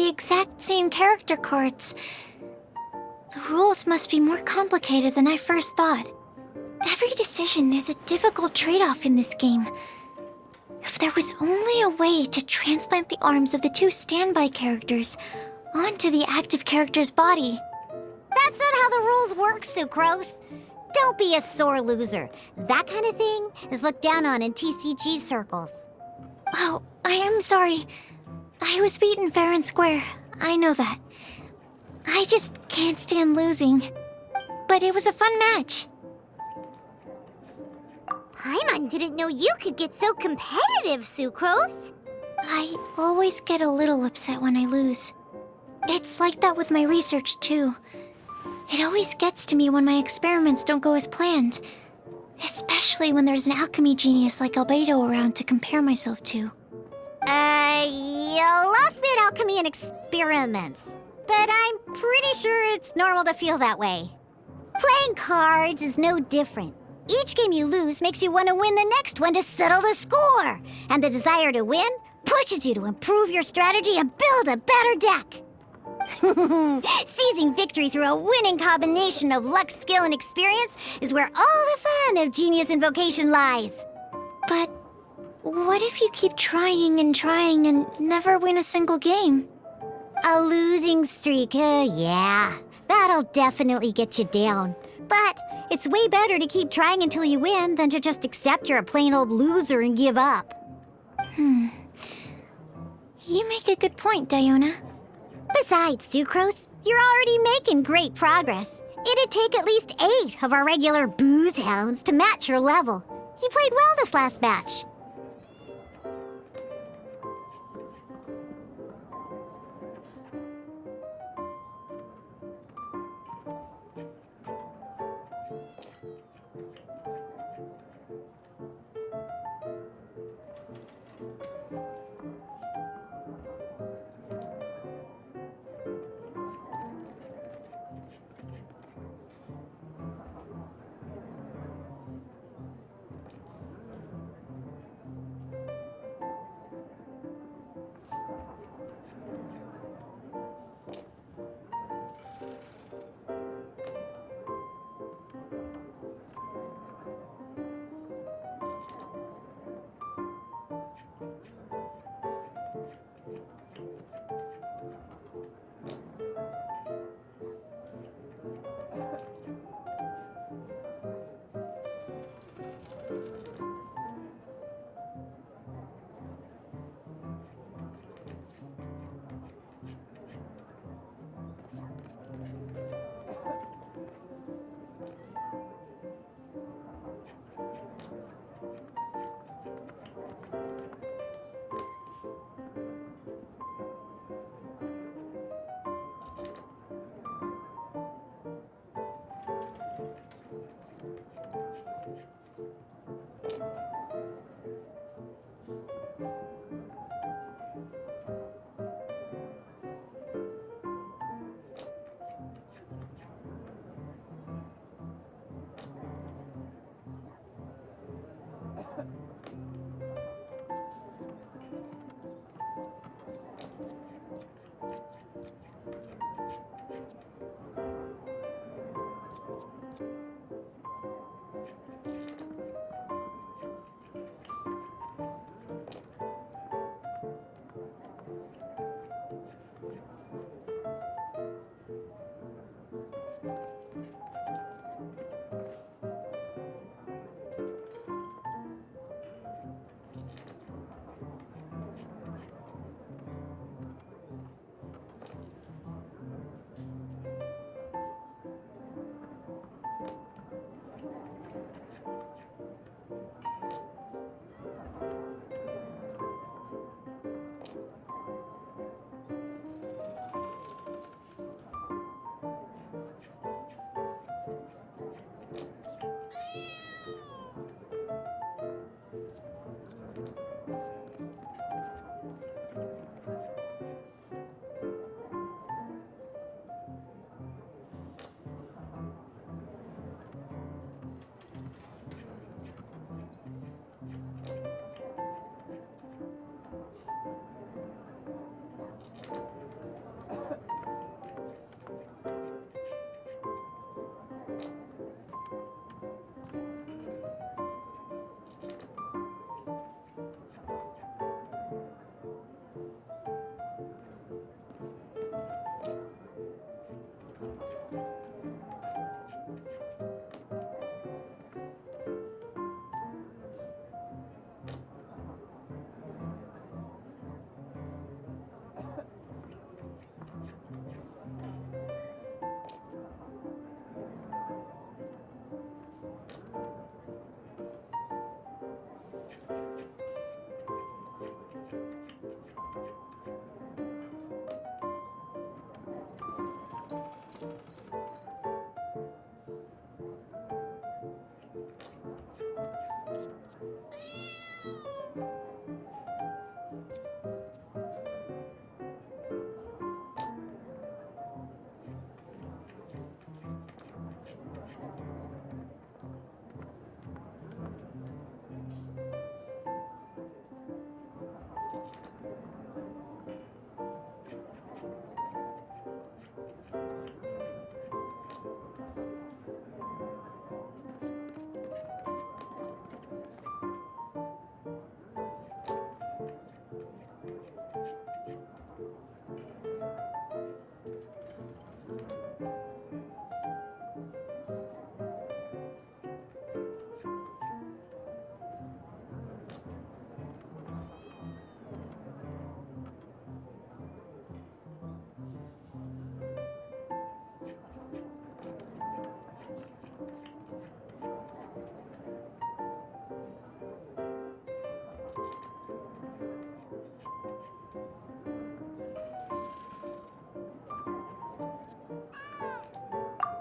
the exact same character cards. The rules must be more complicated than I first thought. Every decision is a difficult trade-off in this game. If there was only a way to transplant the arms of the two standby characters onto the active character's body. That's not how the rules work, Sucrose. Don't be a sore loser. That kind of thing is looked down on in TCG circles. Oh, I am sorry. I was beaten fair and square. I know that. I just can't stand losing. But it was a fun match. Paimon didn't know you could get so competitive, Sucrose. I always get a little upset when I lose. It's like that with my research, too. It always gets to me when my experiments don't go as planned. Especially when there's an alchemy genius like Albedo around to compare myself to. You lost me at alchemy and experiments. But I'm pretty sure it's normal to feel that way. Playing cards is no different. Each game you lose makes you want to win the next one to settle the score. And the desire to win pushes you to improve your strategy and build a better deck. Seizing victory through a winning combination of luck, skill, and experience is where all the fun of Genius Invocation lies. But what if you keep trying and never win a single game? A losing streak, yeah. That'll definitely get you down. But it's way better to keep trying until you win than to just accept you're a plain old loser and give up. You make a good point, Diona. Besides, Sucrose, you're already making great progress. It'd take at least 8 of our regular booze hounds to match your level. You played well this last match.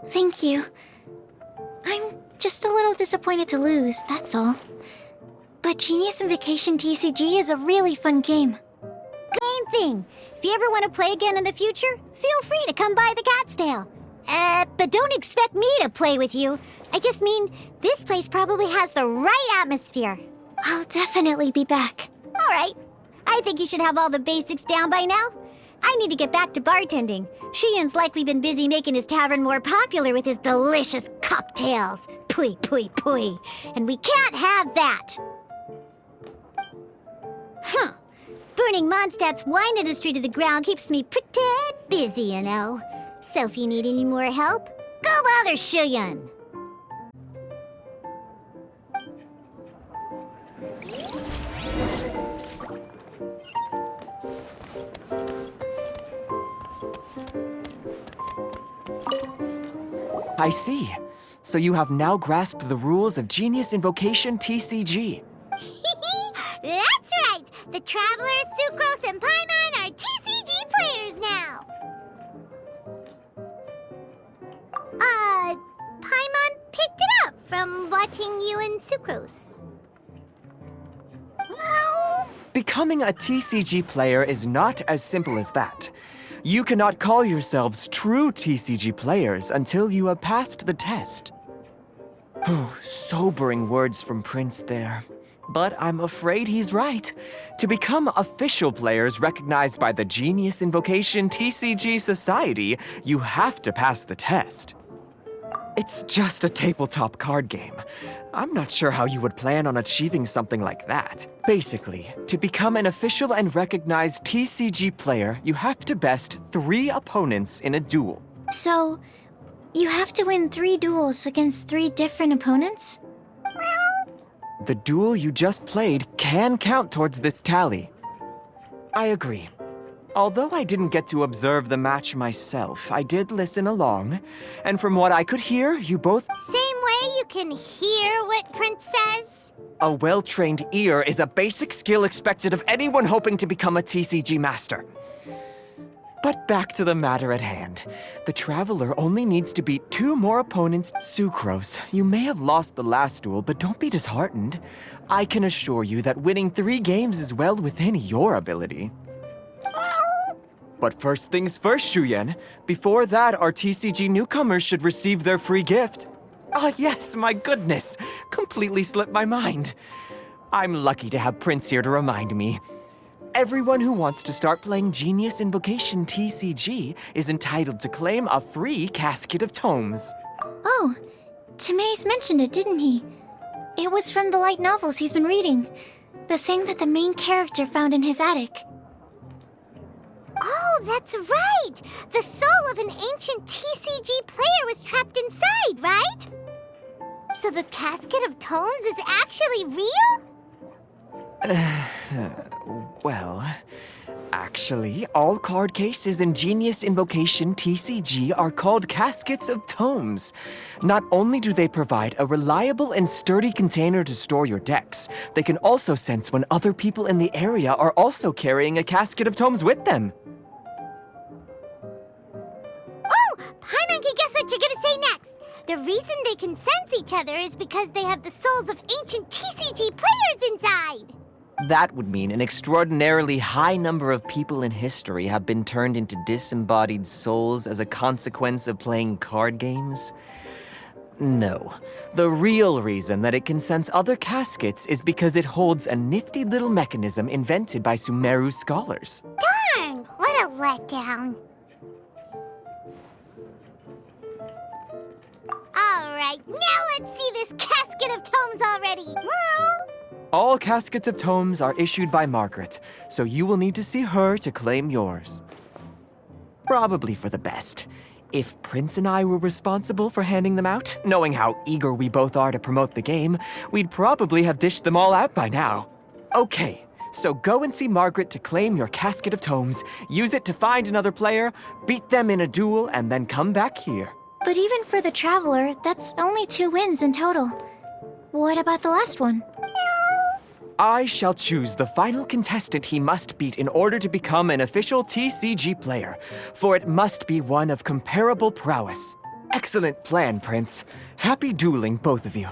Thank you. I'm just a little disappointed to lose, that's all. But Genius Invocation TCG is a really fun game. Main thing. If you ever want to play again in the future, feel free to come by the Cat's Tail. But don't expect me to play with you. I just mean, this place probably has the right atmosphere. I'll definitely be back. All right. I think you should have all the basics down by now. I need to get back to bartending. Shiyan's likely been busy making his tavern more popular with his delicious cocktails. Pui, pui, pui. And we can't have that. Huh. Burning Mondstadt's wine industry to the ground keeps me pretty busy, you know. So if you need any more help, go bother Shiyan. I see. So you have now grasped the rules of Genius Invocation TCG. That's right! The Travelers, Sucrose, and Paimon are TCG players now! Paimon picked it up from watching you and Sucrose. Becoming a TCG player is not as simple as that. You cannot call yourselves true TCG players until you have passed the test. Sobering words from Prince there. But I'm afraid he's right. To become official players recognized by the Genius Invocation TCG Society, you have to pass the test. It's just a tabletop card game. I'm not sure how you would plan on achieving something like that. Basically, to become an official and recognized TCG player, you have to best 3 opponents in a duel. So, you have to win 3 duels against 3 different opponents? The duel you just played can count towards this tally. I agree. Although I didn't get to observe the match myself, I did listen along. And from what I could hear, you both... Same way you can hear what Prince says? A well-trained ear is a basic skill expected of anyone hoping to become a TCG master. But back to the matter at hand. The Traveler only needs to beat 2 more opponents. Sucrose, you may have lost the last duel, but don't be disheartened. I can assure you that winning 3 games is well within your ability. But first things first, Shuyen. Before that, our TCG newcomers should receive their free gift. Ah, yes, my goodness. Completely slipped my mind. I'm lucky to have Prince here to remind me. Everyone who wants to start playing Genius Invocation TCG is entitled to claim a free casket of tomes. Oh, Timaeus mentioned it, didn't he? It was from the light novels he's been reading. The thing that the main character found in his attic. Oh, that's right! The soul of an ancient TCG player was trapped inside, right? So the casket of tomes is actually real? Well, actually, all card cases in Genius Invocation TCG are called caskets of tomes. Not only do they provide a reliable and sturdy container to store your decks, they can also sense when other people in the area are also carrying a casket of tomes with them. Oh! Paimon can guess what you're gonna say next! The reason they can sense each other is because they have the souls of ancient TCG players inside! That would mean an extraordinarily high number of people in history have been turned into disembodied souls as a consequence of playing card games? No. The real reason that it can sense other caskets is because it holds a nifty little mechanism invented by Sumeru scholars. Darn! What a letdown. Alright, now let's see this casket of tomes already! All caskets of tomes are issued by Margaret, so you will need to see her to claim yours. Probably for the best. If Prince and I were responsible for handing them out, knowing how eager we both are to promote the game, we'd probably have dished them all out by now. Okay, so go and see Margaret to claim your casket of tomes, use it to find another player, beat them in a duel, and then come back here. But even for the Traveler, that's only 2 wins in total. What about the last one? I shall choose the final contestant he must beat in order to become an official TCG player, for it must be one of comparable prowess. Excellent plan, Prince. Happy dueling, both of you.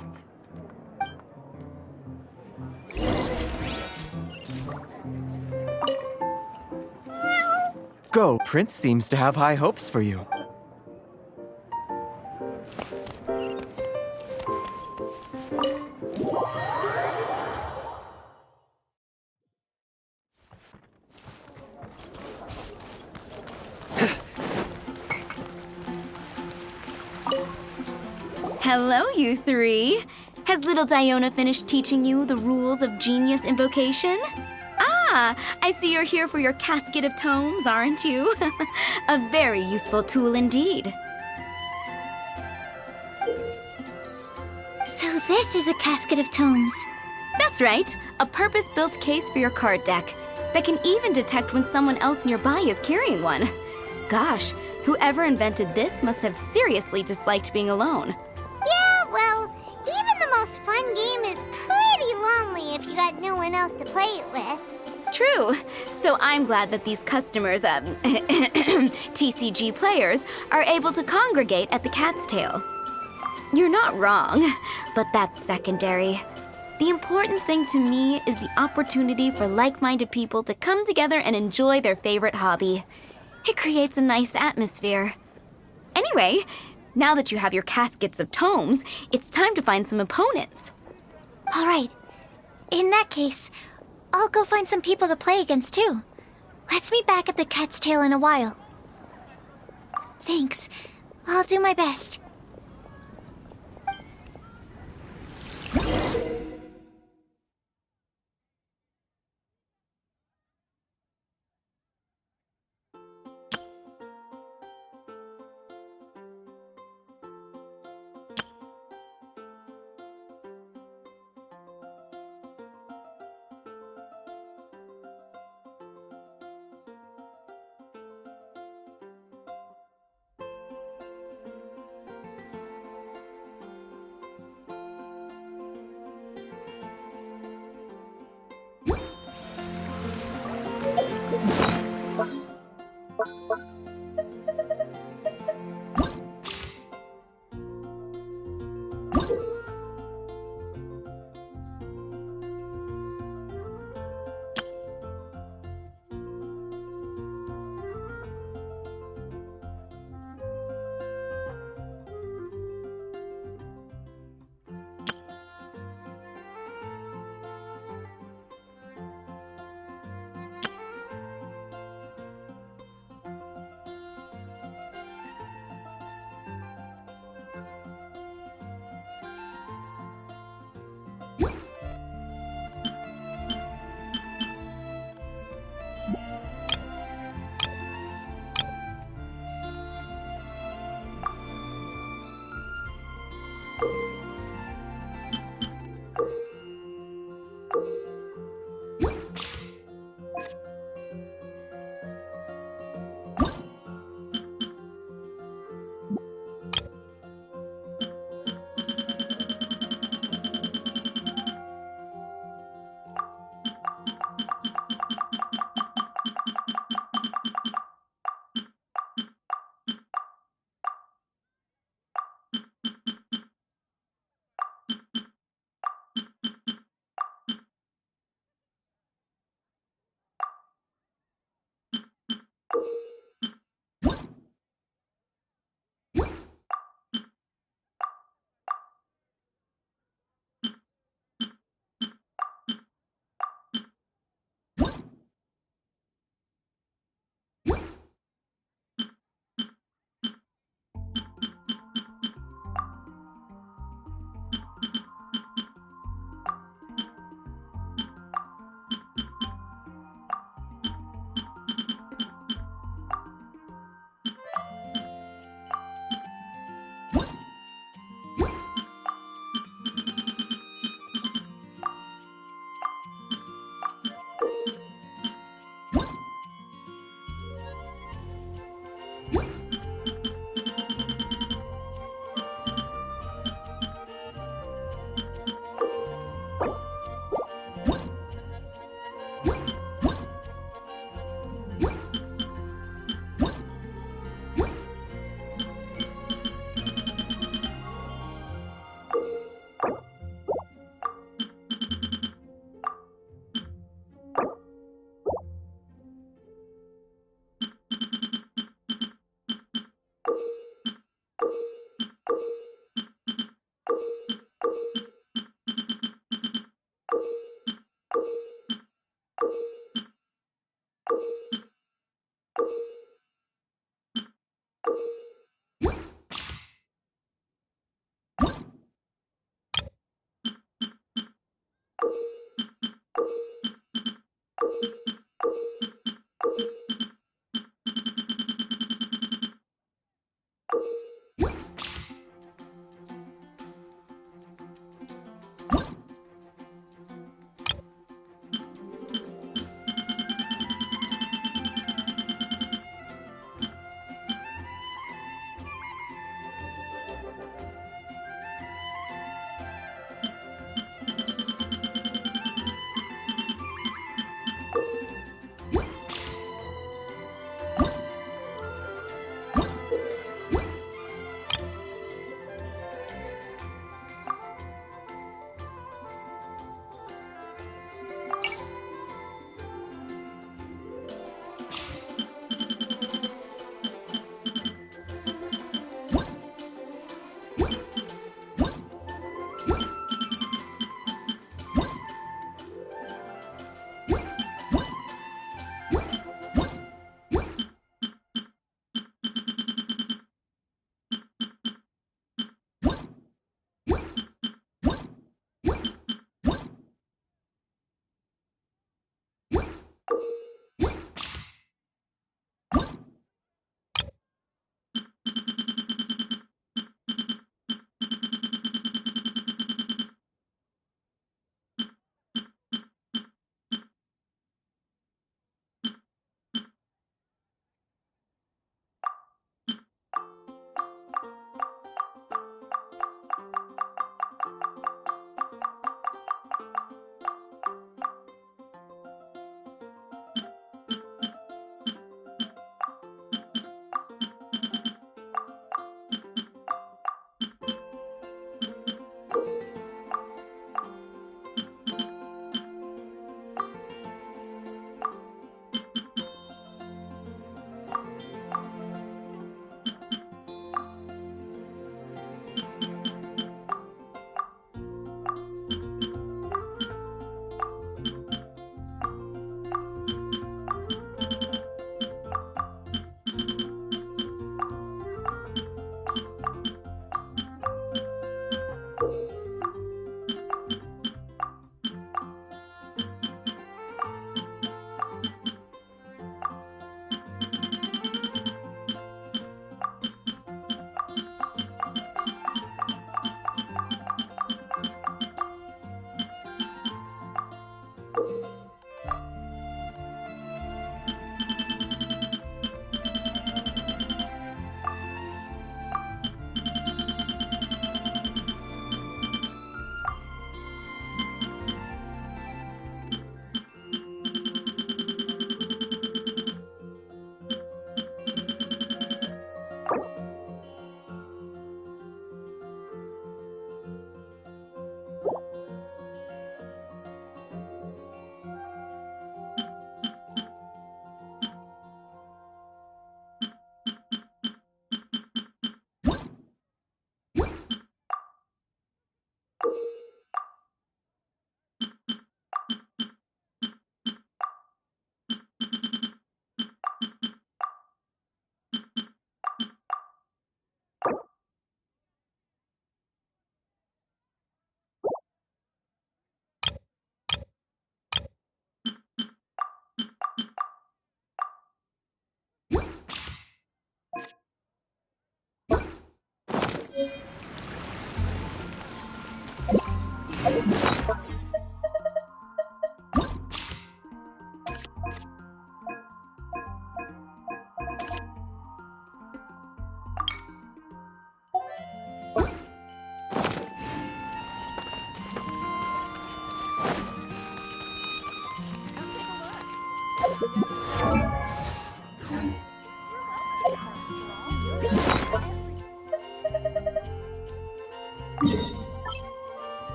Go, Prince seems to have high hopes for you. Hello, you three. Has little Diona finished teaching you the rules of genius invocation? Ah, I see you're here for your casket of tomes, aren't you? A very useful tool indeed. So this is a casket of tomes. That's right, a purpose-built case for your card deck that can even detect when someone else nearby is carrying one. Gosh, whoever invented this must have seriously disliked being alone. Yeah, well, even the most fun game is pretty lonely if you got no one else to play it with. True. So I'm glad that these customers, TCG players, are able to congregate at the Cat's Tail. You're not wrong, but that's secondary. The important thing to me is the opportunity for like-minded people to come together and enjoy their favorite hobby. It creates a nice atmosphere. Anyway, now that you have your caskets of tomes, it's time to find some opponents. All right. In that case, I'll go find some people to play against too. Let's meet back at the Cat's Tail in a while. Thanks. I'll do my best.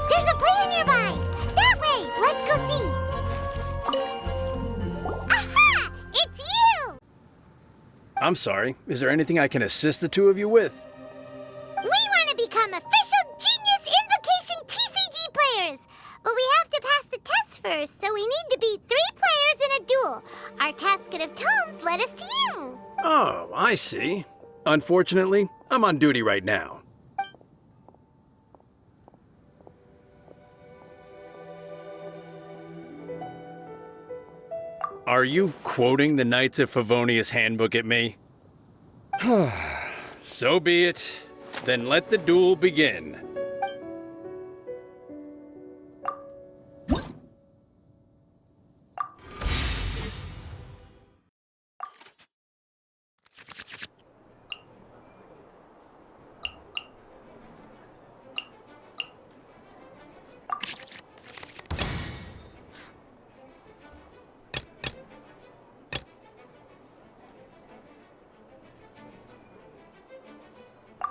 There's a player nearby! That way! Let's go see! Aha! It's you! I'm sorry. Is there anything I can assist the two of you with? We want to become official Genius Invocation TCG players! But we have to pass the test first, so we need to beat 3 players in a duel. Our Casket of Tomes led us to you! Oh, I see. Unfortunately, I'm on duty right now. Are you quoting the Knights of Favonius handbook at me? So be it. Then let the duel begin.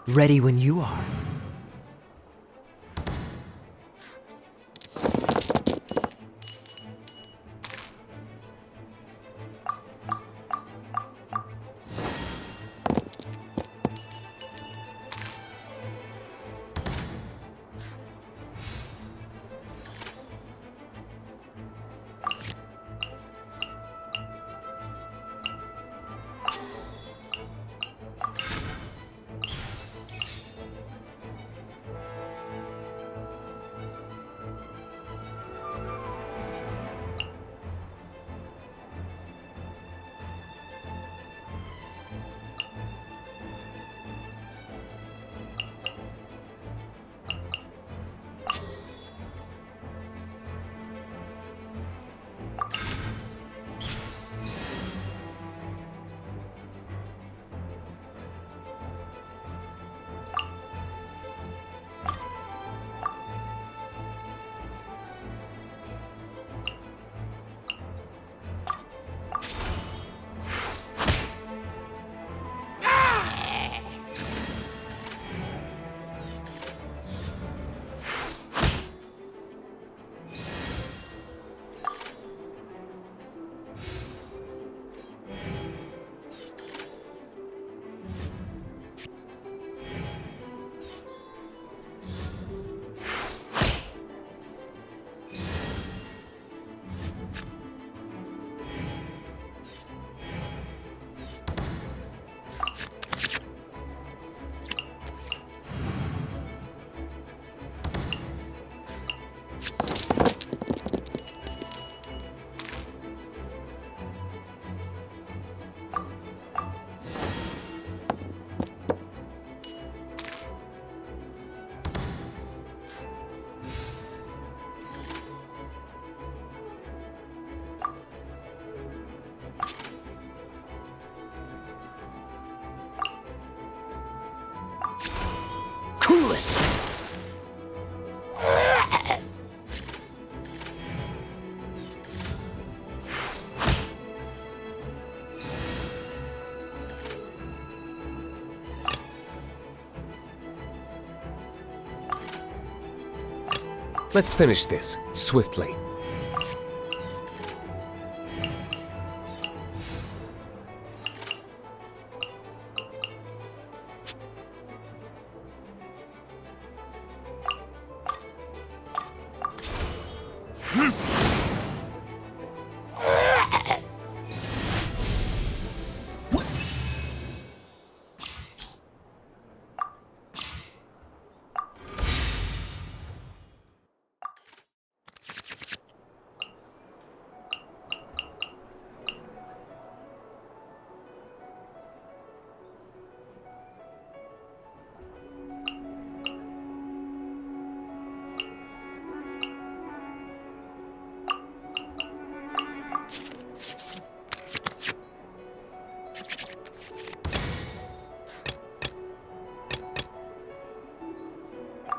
Ready when you are. Cool it! Let's finish this, swiftly.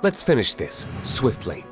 Let's finish this, swiftly.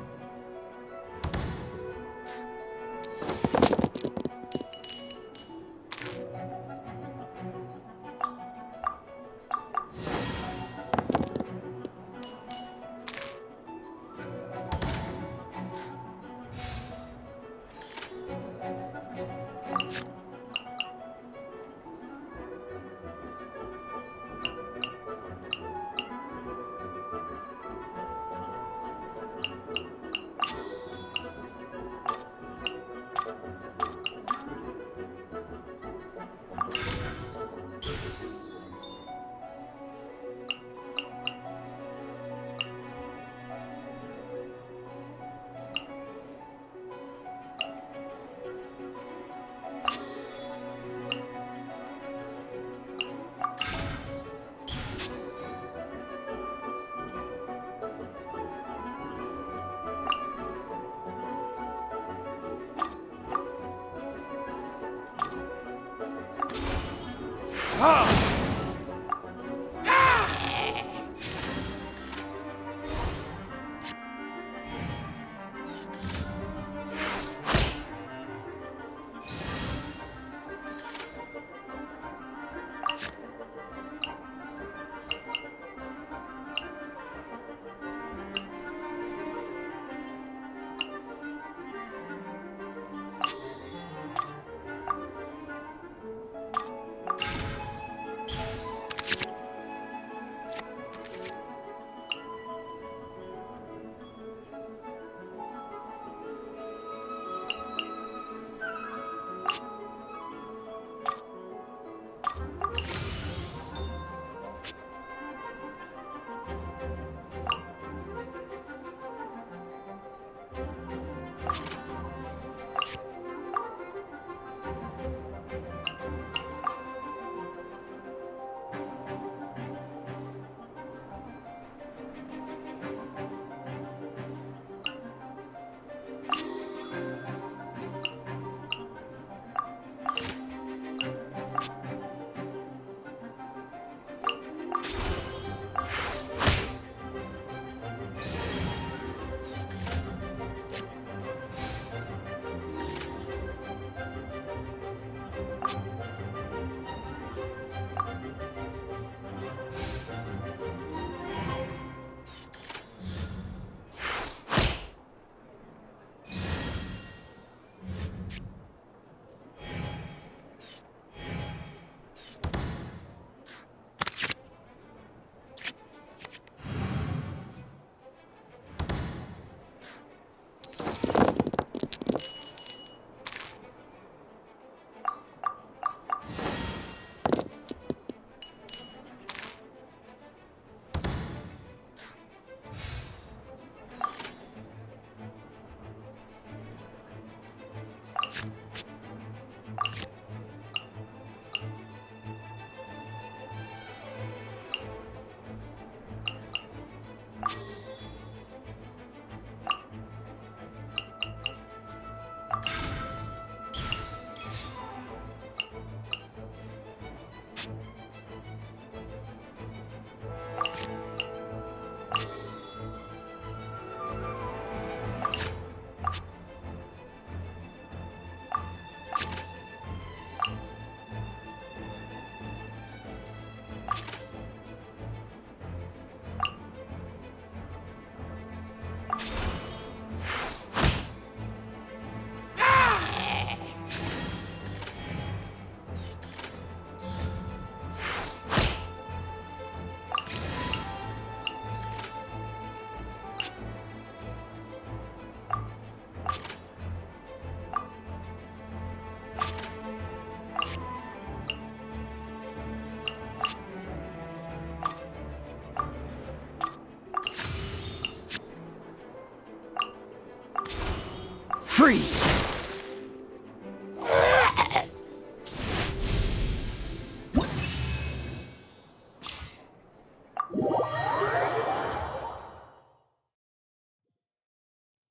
Freeze!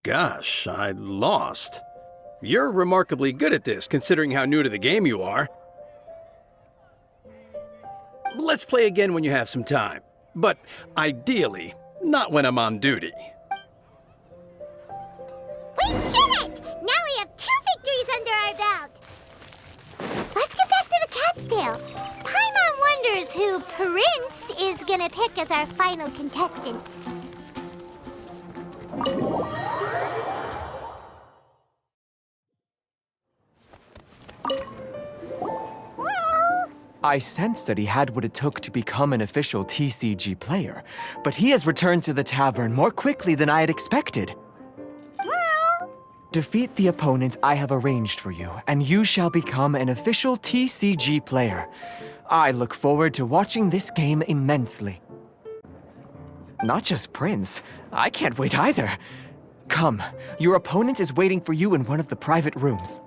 Gosh, I lost. You're remarkably good at this, considering how new to the game you are. Let's play again when you have some time. But ideally, not when I'm on duty. We did it! Now we have 2 victories under our belt. Let's get back to the Cat's Tail. Paimon wonders who Prince is gonna pick as our final contestant. I sensed that he had what it took to become an official TCG player, but he has returned to the tavern more quickly than I had expected. Defeat the opponent I have arranged for you, and you shall become an official TCG player. I look forward to watching this game immensely. Not just Prince. I can't wait either. Come, your opponent is waiting for you in one of the private rooms.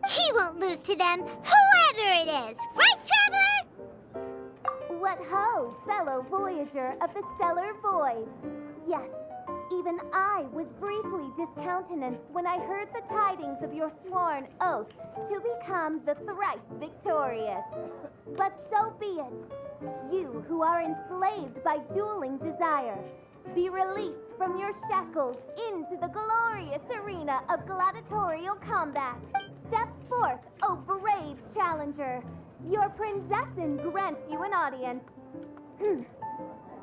He won't lose to them, whoever it is. Right, Traveler? What ho, fellow voyager of the stellar void. Yes, Even I was briefly discountenanced when I heard the tidings of your sworn oath to become the thrice victorious. But so be it. You who are enslaved by dueling desire, be released from your shackles into the glorious arena of gladiatorial combat. Step forth, O brave challenger. Your princessin grants you an audience.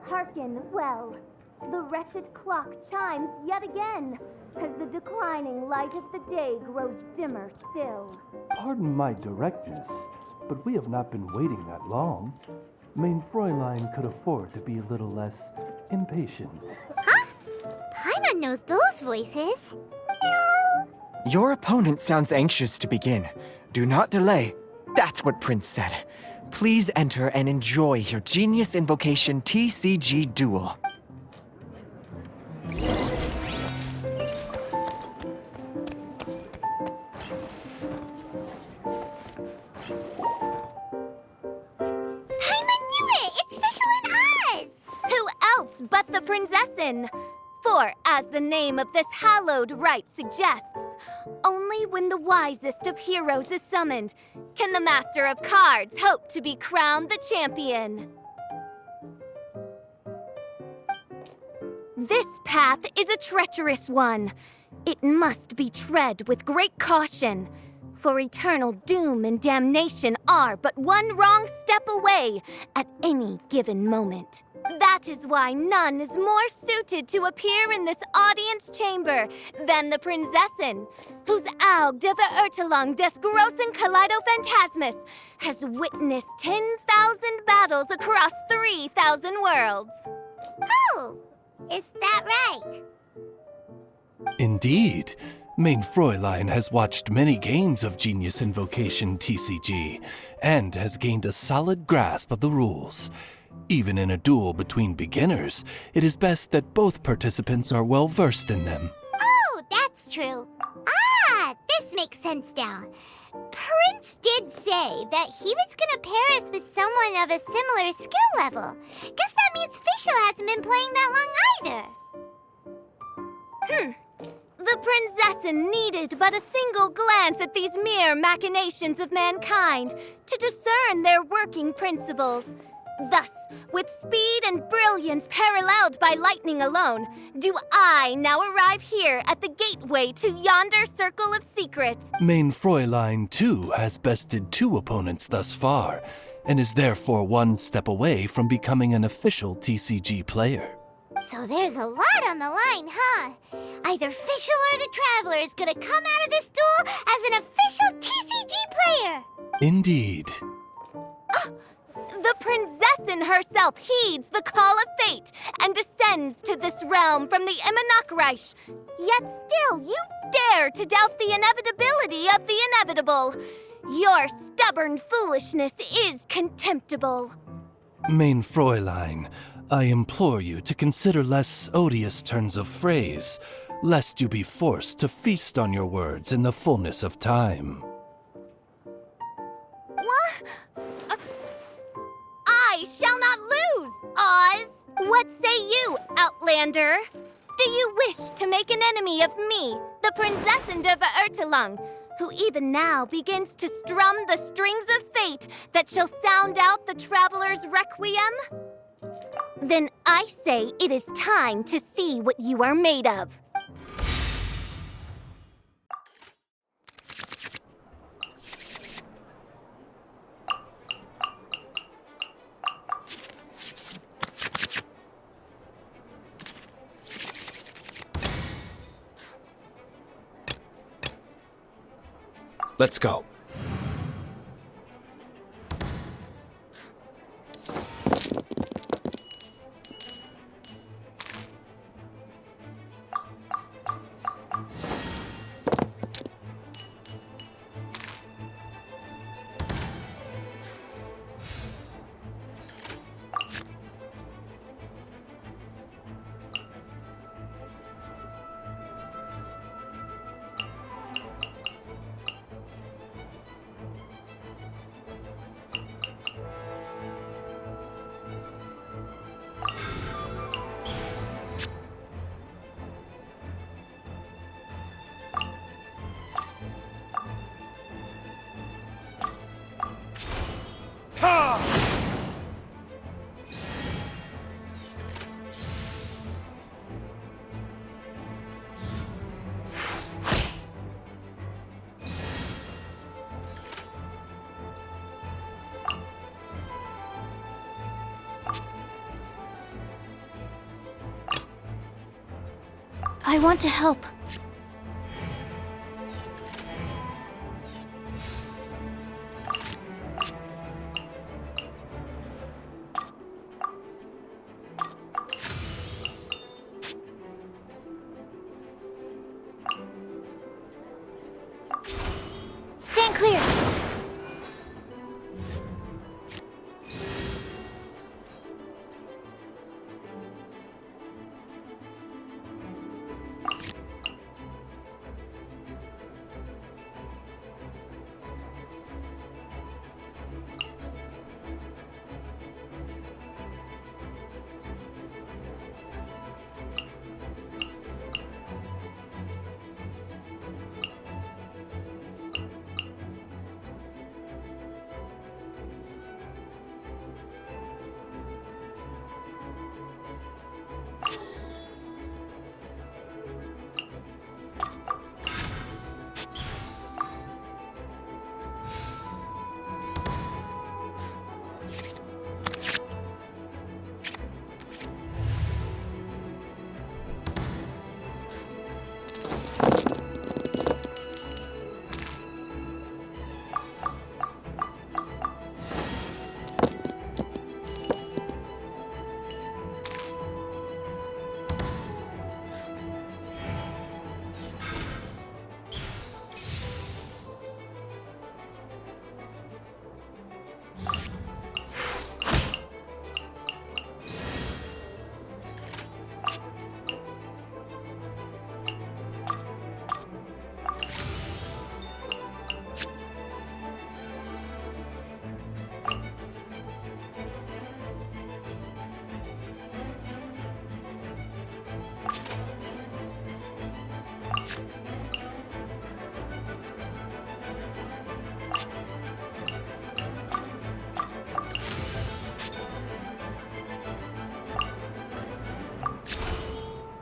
Hearken well. The wretched clock chimes yet again, as the declining light of the day grows dimmer still. Pardon my directness, but we have not been waiting that long. Mein Fräulein could afford to be a little less impatient. Huh? Paimon knows those voices. Your opponent sounds anxious to begin. Do not delay. That's what Prince said. Please enter and enjoy your Genius Invocation TCG duel. But the princessin. For, as the name of this hallowed rite suggests, only when the wisest of heroes is summoned can the master of cards hope to be crowned the champion. This path is a treacherous one. It must be tread with great caution, for eternal doom and damnation are but one wrong step away at any given moment. That is why none is more suited to appear in this audience chamber than the princessin, whose Aug de Verurtelung des großen Kaleido-Phantasmus has witnessed 10,000 battles across 3,000 worlds. Oh, is that right? Indeed. Mein Fräulein has watched many games of Genius Invocation TCG and has gained a solid grasp of the rules. Even in a duel between beginners, it is best that both participants are well versed in them. Oh, that's true. This makes sense now. Prince did say that he was gonna pair us with someone of a similar skill level. Guess that means Fischl hasn't been playing that long either. The princessin needed but a single glance at these mere machinations of mankind to discern their working principles. Thus, with speed and brilliance paralleled by lightning alone, do I now arrive here at the gateway to yonder circle of secrets. Mein Fräulein, too, has bested 2 opponents thus far, and is therefore one step away from becoming an official TCG player. So there's a lot on the line, huh? Either Fischl or the Traveler is gonna come out of this duel as an official TCG player! Indeed. The princessin herself heeds the call of fate and descends to this realm from the Immanakreich. Yet still, you dare to doubt the inevitability of the inevitable. Your stubborn foolishness is contemptible. Mein Fräulein, I implore you to consider less odious turns of phrase, lest you be forced to feast on your words in the fullness of time. What? I shall not lose, Oz! What say you, Outlander? Do you wish to make an enemy of me, the Princessin de Verurtelung, who even now begins to strum the strings of fate that shall sound out the traveler's requiem? Then I say it is time to see what you are made of. Let's go. I want to help. Stand clear!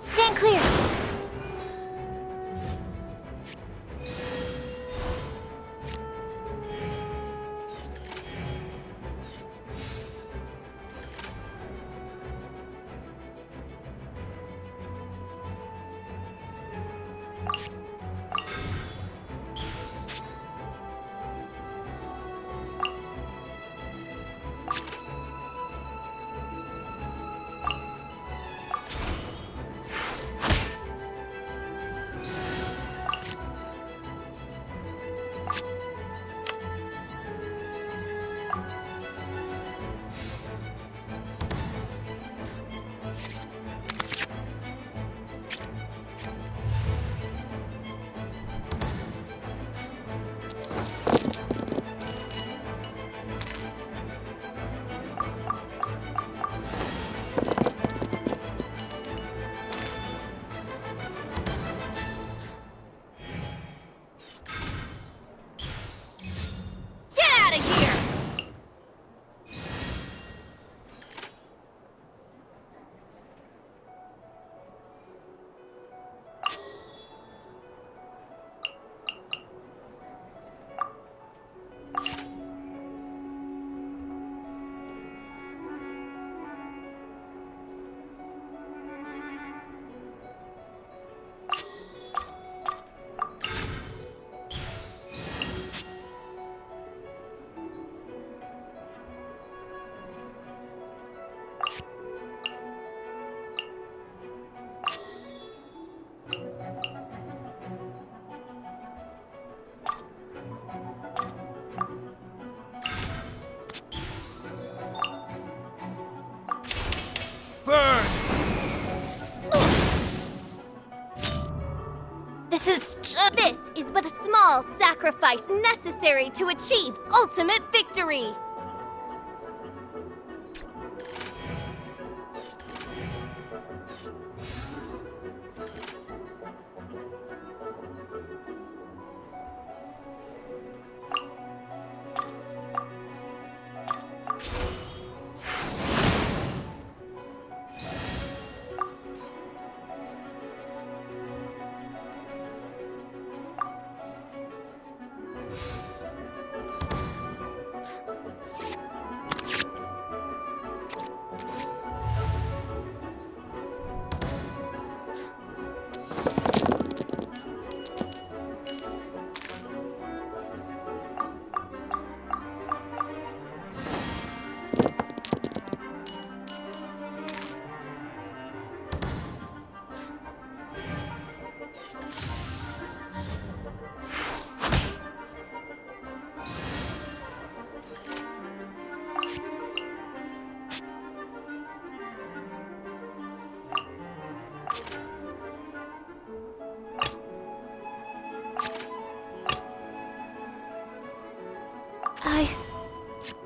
Stand clear! This is but a small sacrifice necessary to achieve ultimate victory.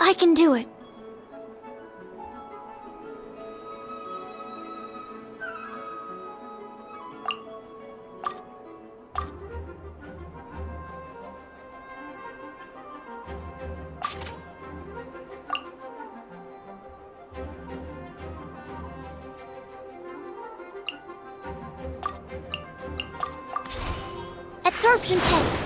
I can do it. Absorption test.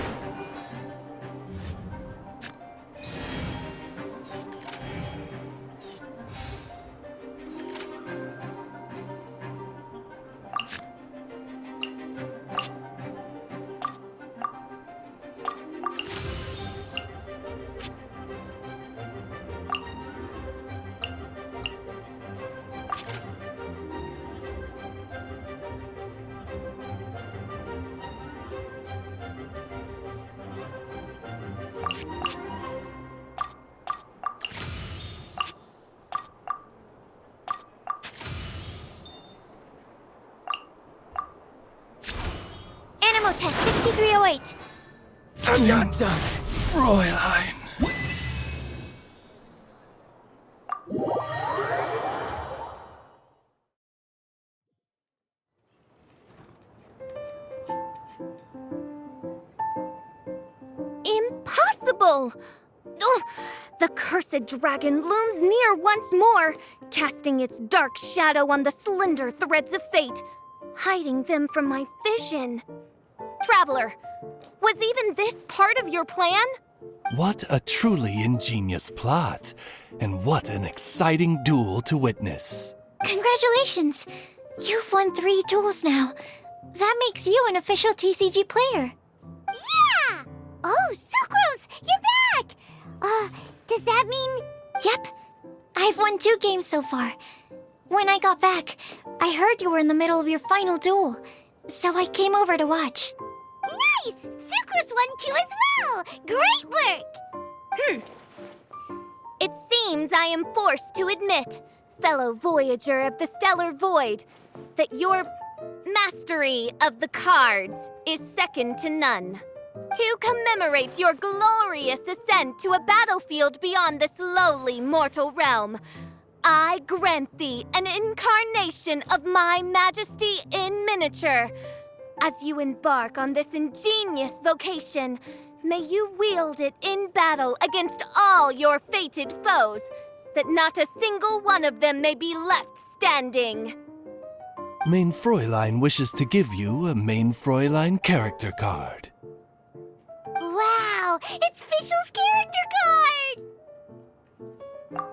Animal test 6308. I'm not done, Fräulein. Impossible! Ugh, the cursed dragon looms near once more, casting its dark shadow on the slender threads of fate, hiding them from my vision. Traveler, was even this part of your plan? What a truly ingenious plot, and what an exciting duel to witness. Congratulations! You've won 3 duels now. That makes you an official TCG player. Yeah! Oh, Sucrose, you're back! Does that mean... Yep. I've won 2 games so far. When I got back, I heard you were in the middle of your final duel, so I came over to watch. Nice! Sucrose won too as well! Great work! It seems I am forced to admit, fellow voyager of the stellar void, that your mastery of the cards is second to none. To commemorate your glorious ascent to a battlefield beyond this lowly mortal realm, I grant thee an incarnation of my majesty in miniature. As you embark on this ingenious vocation, may you wield it in battle against all your fated foes, that not a single one of them may be left standing. Main Fräulein wishes to give you a Main Fräulein character card. Wow! It's Fischl's character card!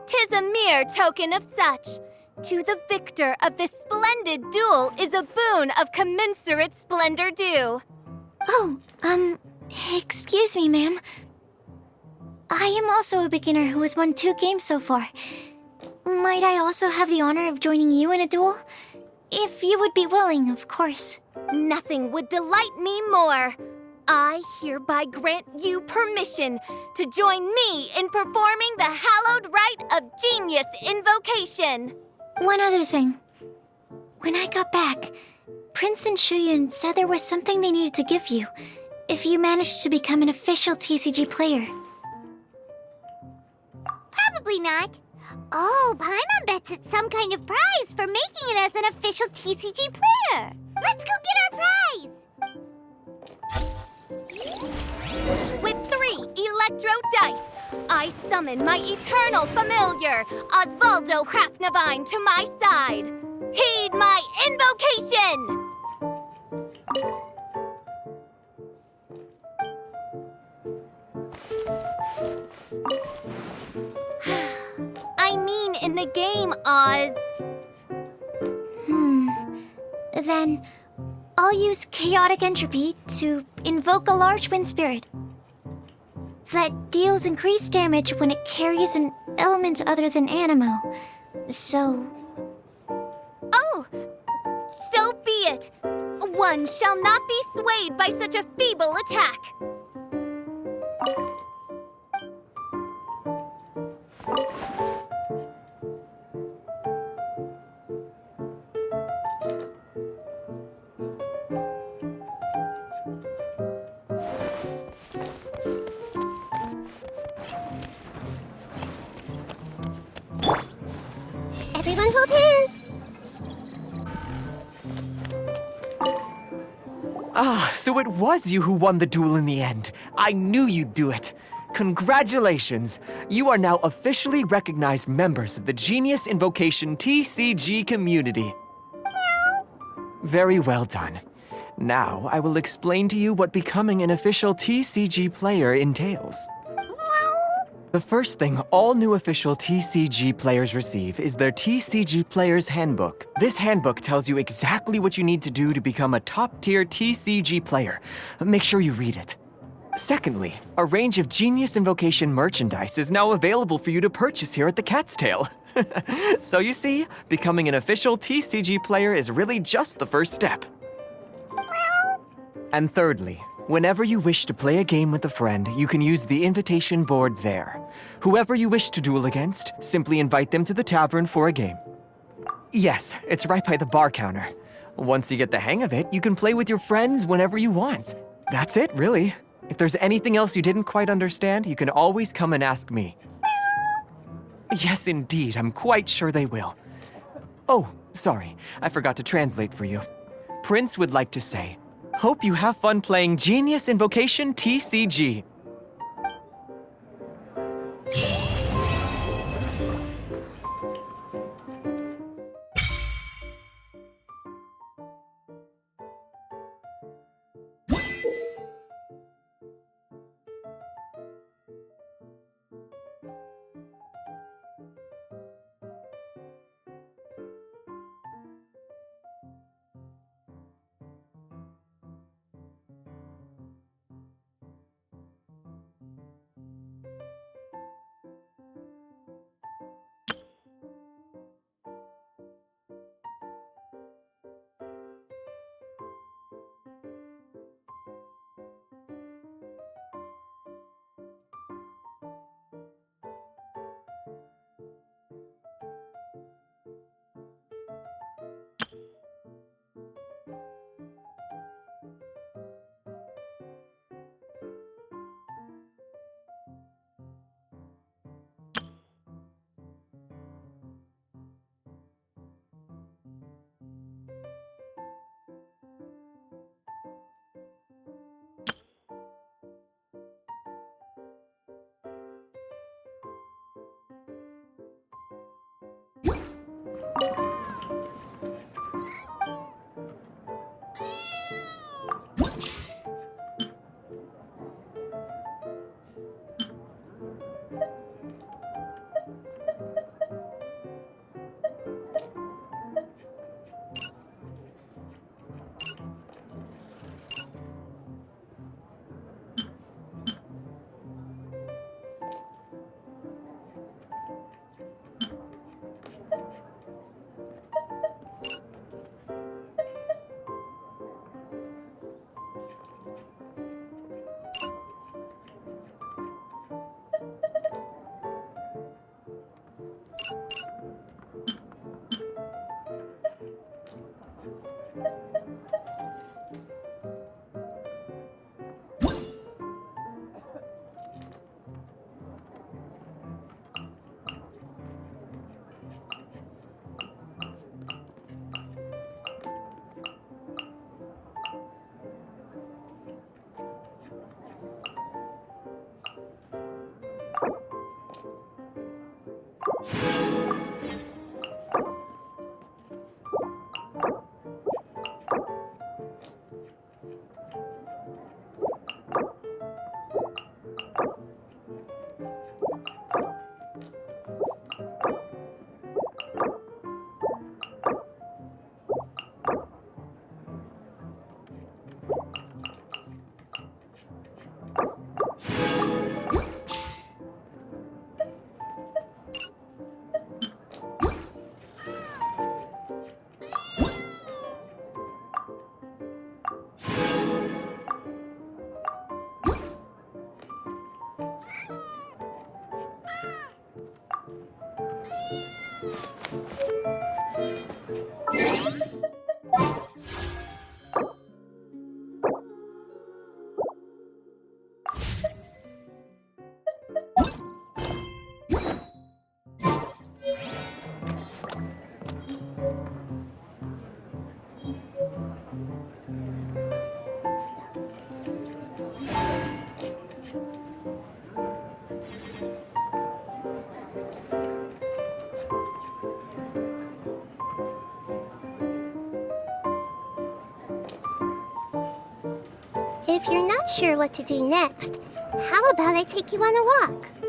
'Tis a mere token of such. To the victor of this splendid duel is a boon of commensurate splendor due. Oh, excuse me, ma'am. I am also a beginner who has won 2 games so far. Might I also have the honor of joining you in a duel? If you would be willing, of course. Nothing would delight me more. I hereby grant you permission to join me in performing the hallowed rite of genius invocation. One other thing. When I got back, Prince and Shuyun said there was something they needed to give you if you managed to become an official TCG player. Probably not. Oh, Paimon bets it's some kind of prize for making it as an official TCG player. Let's go get our prize! With 3 electro dice, I summon my eternal familiar, Osvaldo Hrafnavine, to my side. Heed my invocation! I mean in the game, Oz. Then, I'll use Chaotic Entropy to invoke a large wind spirit that deals increased damage when it carries an element other than Animo. So... Oh, so be it. One shall not be swayed by such a feeble attack. Everyone hold hands. Ah, so it was you who won the duel in the end. I knew you'd do it. Congratulations! You are now officially recognized members of the Genius Invocation TCG community. Very well done. Now, I will explain to you what becoming an official TCG player entails. The first thing all new official TCG players receive is their TCG Player's Handbook. This handbook tells you exactly what you need to do to become a top-tier TCG player. Make sure you read it. Secondly, a range of Genius Invocation merchandise is now available for you to purchase here at the Cat's Tail. So you see, becoming an official TCG player is really just the first step. And thirdly, whenever you wish to play a game with a friend, you can use the invitation board there. Whoever you wish to duel against, simply invite them to the tavern for a game. Yes, it's right by the bar counter. Once you get the hang of it, you can play with your friends whenever you want. That's it, really. If there's anything else you didn't quite understand, you can always come and ask me. Yes, indeed, I'm quite sure they will. Oh, sorry, I forgot to translate for you. Prince would like to say, hope you have fun playing Genius Invocation TCG. If you're not sure what to do next, how about I take you on a walk?